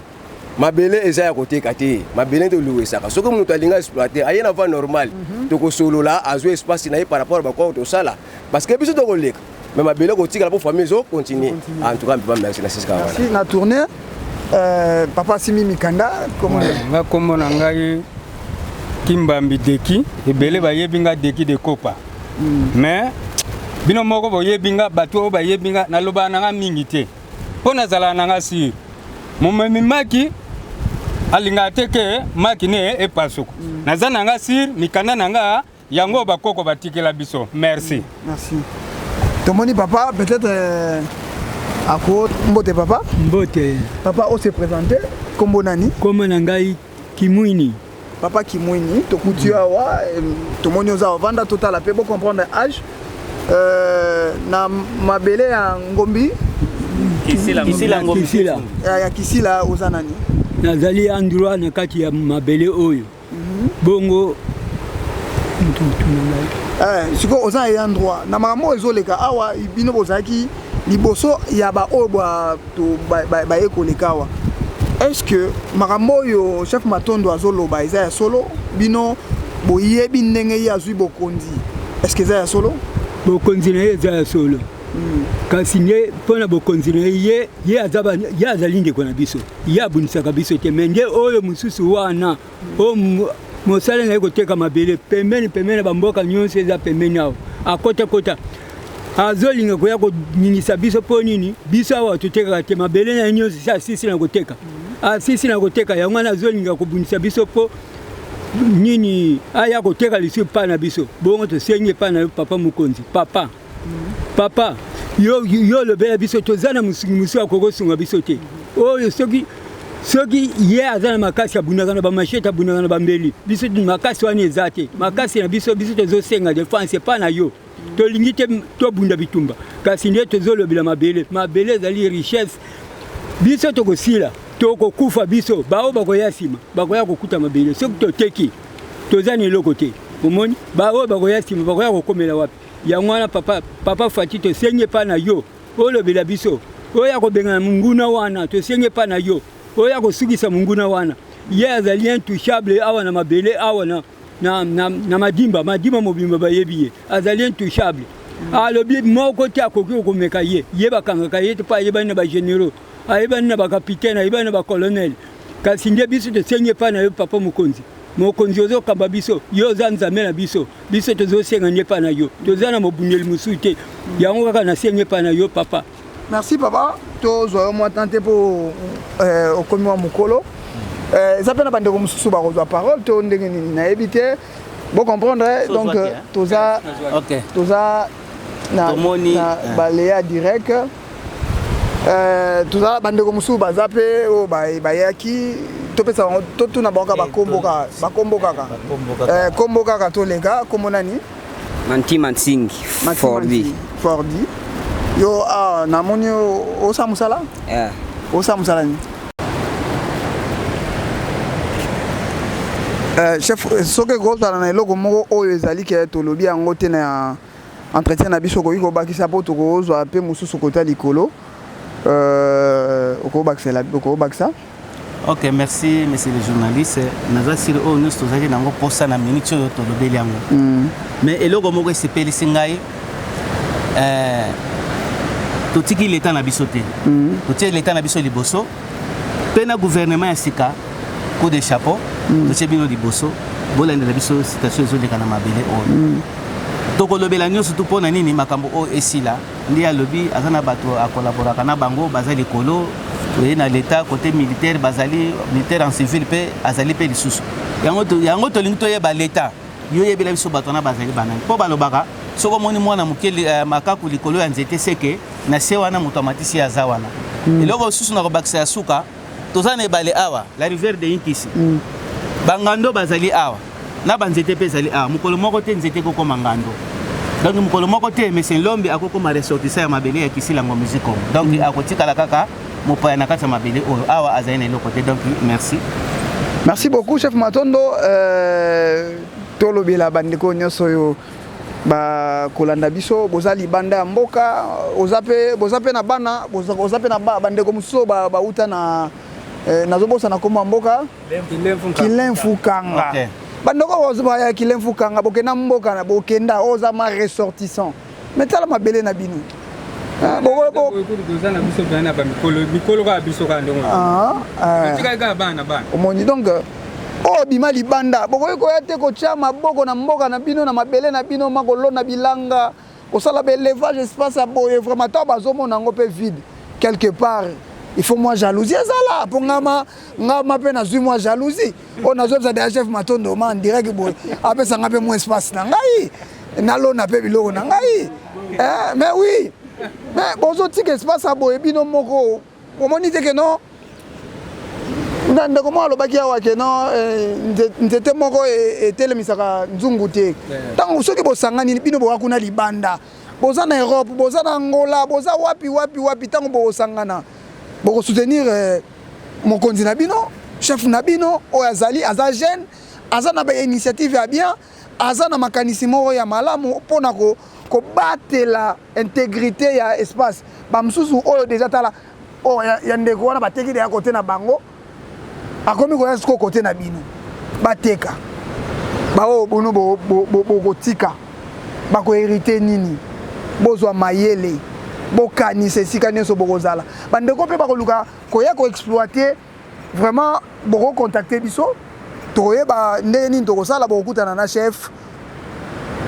mabele eza ya koteka te mabele toluwesaka soki moto alinga exploiter aye na voie normale tokosolola azwa espace na ye par rapport bakoko tosala parce que biso tokoleka mais mabele kotikala mpo famille ezocontinue en tout cas mpe bamerci na sisika wana na tournée papa Simi Mikanda nga kombo na ngai Kimbambi Deki ebele bayebi nga Deki de Kopa mais bino moko boyebi nga bato oyo bayebi nga naloba na nga mingi te mpo nazala na nga sur momemi maki alinga te ke maki ne epasuku naza na nga sur mikanda na nga yango bakoko batikela biso merci tomoni papa peut-être ako mbote papa papa on se présenter kombo nani kombo na ngai Kimwini papa Kimwini tokuti awa tomoni oza vanda total pe bo comprendre âge na mabele ya ngombi Kisila ya Kisila oza nani nazali endroit na kati ya mabele oyo bongo siko oza ya endroit na makambo ezoleka awa bino bozalaki liboso ya baoyo bayekoleka awa est-ce que makambo oyo chef Matondo azoloba eza ya solo bino boyebi ndenge ye azwi bokonzi est-ce que eza ya solo bokonzi na ye eza ya solo kasi nde mpona bokonzi na ye ye azali ndeko na biso ye abunisaka biso te me nde oyo mosusu wana mosala na ye koteka mabele pembeni na bamboka nyonso eza pembeni awa akota azolinga koya koningisa biso mpo nini biso awa totekaka te mabele na ye nyonso asisi na koteka asisi na koteka yango wana azolinga kobundisa biso mpo nini aya koteka lisu pa na biso bongo tosengi pa na yo papa mokonzi papa yo lobela biso toza na musu akokosunga biso te oyo soki ye aza na makasi abundaka na bamashete abundaka na bambeli biso makasi wana eza te makasi na biso tozosenga defense pa na yo tolingi te tobunda bitumba kasi nde tozolobela mabele ezali richesse biso tokosila tokokufa biso bao bakoya nsima bakoya kokuta mabele soki toteki toza na eloko te omoni bao bakoya nsima bakoya kokomela wapi yango wana papa Fati tosengi pa na yo olobela biso oya kobengana munguna wana tosengi pa na yo oya kosukisa munguna wana ye azali intouchable awa na mabele awa na madimba mobimba bayebi ye azali intouchable alobi moko te akoki komeka ye bakangaka ye te pa ayebani na bagénéraux ayebani na bakapitaine ayebani na bacolonel kasi nde biso tosengi pa na yo papa mokonzi ozokamba biso yo oza nzambe na biso tozosenga nde pa na yo toza na mobundeli mosusu te yango kaka nasengi pa na yo papa. Merci papa tozwa yo mwa tante mpo okomi wa mokolo eza mpe na bandeko mosusu bakozwa parole to ndenge nini nayebi te bocomprendre donc toza na baleya direct toza bandeko mosusu baza mpe oyo bayaki topesa totuna bango bakombo kaka kombo kaka toleka kombo nani Mantima Nsingi Fordi yo namoni osa musala osa musala ni chef soki kozala na eloko moko oyo ezali ke tolobi yango te na entretien na biso koki kobakisa mpo tokozwa mpe mosusu kota likolo okobakisa. Ok, merci monsieur le journaliste. Naza siri o nous tozaki nango posa na minute oyo tolobeli yango. Mais eloko moko esepelisi ngai totiki l'état na biso te. Totiki l'état na biso liboso. Pe na gouvernement ya sika coup de chapeau. Totiki bino liboso. Bolanda na biso situation ezoleka na mabele oyo. Tokolobela nyonso tu mpona nini makambo oyo esila ndi alobi aza na bato akolaboraka na bango baza likolo oye na l'état côté militaire bazali militaire en civil pe azali pe lisusu yango tolingi toyeba l'état yo yebela biso bato na bazali banani mpo balobaka soki omoni mwana moke makaku likolo ya nzete seke na se wana moto amatisi aza wana eloko mosusu na kobakisa ya suka toza na ebale awa la rivière de Inkisi bangando bazali awa na banzete pe ezali awa mokolo moko te nzete kokoma ngando donc mokolo moko te monsieur Lombi akokoma ressortissant ya mabele ya Kisila Ngombe Ziko donc akotikala kaka mopaya na kati ya mabele oyo awa azali na eloko te donc merci beaucoup chef Matondo tolobela bandeko nyonso oyo bakolanda biso boza libanda ya mboka boza pe na bana boza pe na bandeko mosusu bauta nazobosa na kombo mboka Kilemfukanga. Bandoko ozba ya Kilemfukanga bokena mboka na bokenda oza ma ressortissant. Mais tala mabele na bino. Omoni donc oh bima libanda bokoy ko yate ko chama boko na mboka na bino na mabele na bino makolo na bilanga kosala ba élevage espace à boye vraiment ta bazomona ngo pe vide quelque part. Il faut moi jalousie ça là pour ngama pe na zui moi jalousie on a besoin de chef matondo man direct boy après ça ngape moi espace na ngai nalo na pe biloko na ngai mais oui mais bozo tika espace à boye bino moko omoni te que non ndande comment alobaki awa ke non nzete moko etelemisaka nzungu te ntango soki bosangani bino bokakuna libanda boza na Europe boza na Angola boza wapi ntango bosangana boko soutenir mokonzi na bino chef na bino oyo azali aza jeune aza na ba initiative ya bien aza na makanisi moko ya malamu mpona kobatela intégrité ya espace bamosusu oyo déjà tala oyo ya ndeko wana bateki de ya kote na bango akomi koya siko kote na bino bateka bao bono bokotika bakoherite nini bozwa mayele bokanisa esika nyonso bokozala bandeko mpe bakoluka koya koexploite vraiment bokocontacte biso tokoyeba ndenge nini tokosala bokokutana na chef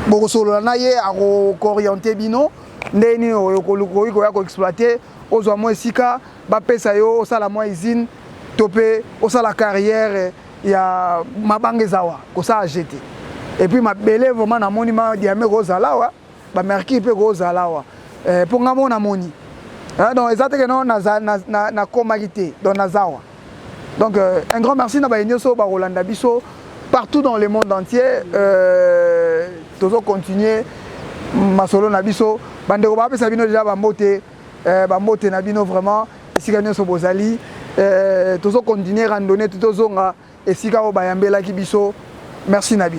bokosolola na ye akokoriente bino ndenge nini okoki koya koexploite ozwa mwa esika bapesa yo osala mwa usine to mpe osala carrière ya mabanga ezawa kosala jete et puis mabele vraiment namoni ma diame kozala wa bamerki mpe kozala wa pour nga mona moni donc ezateke non na komaki te donc nazawa donc un grand merci na bayenyoso bakolanda biso partout dans le monde entier tozo continuer masolo na biso bandeko bapesa bino déjà bambote na bino vraiment esika nyonso bozali tozo continuer randonnée tozonga esika oyo bayambelaki biso merci na bino.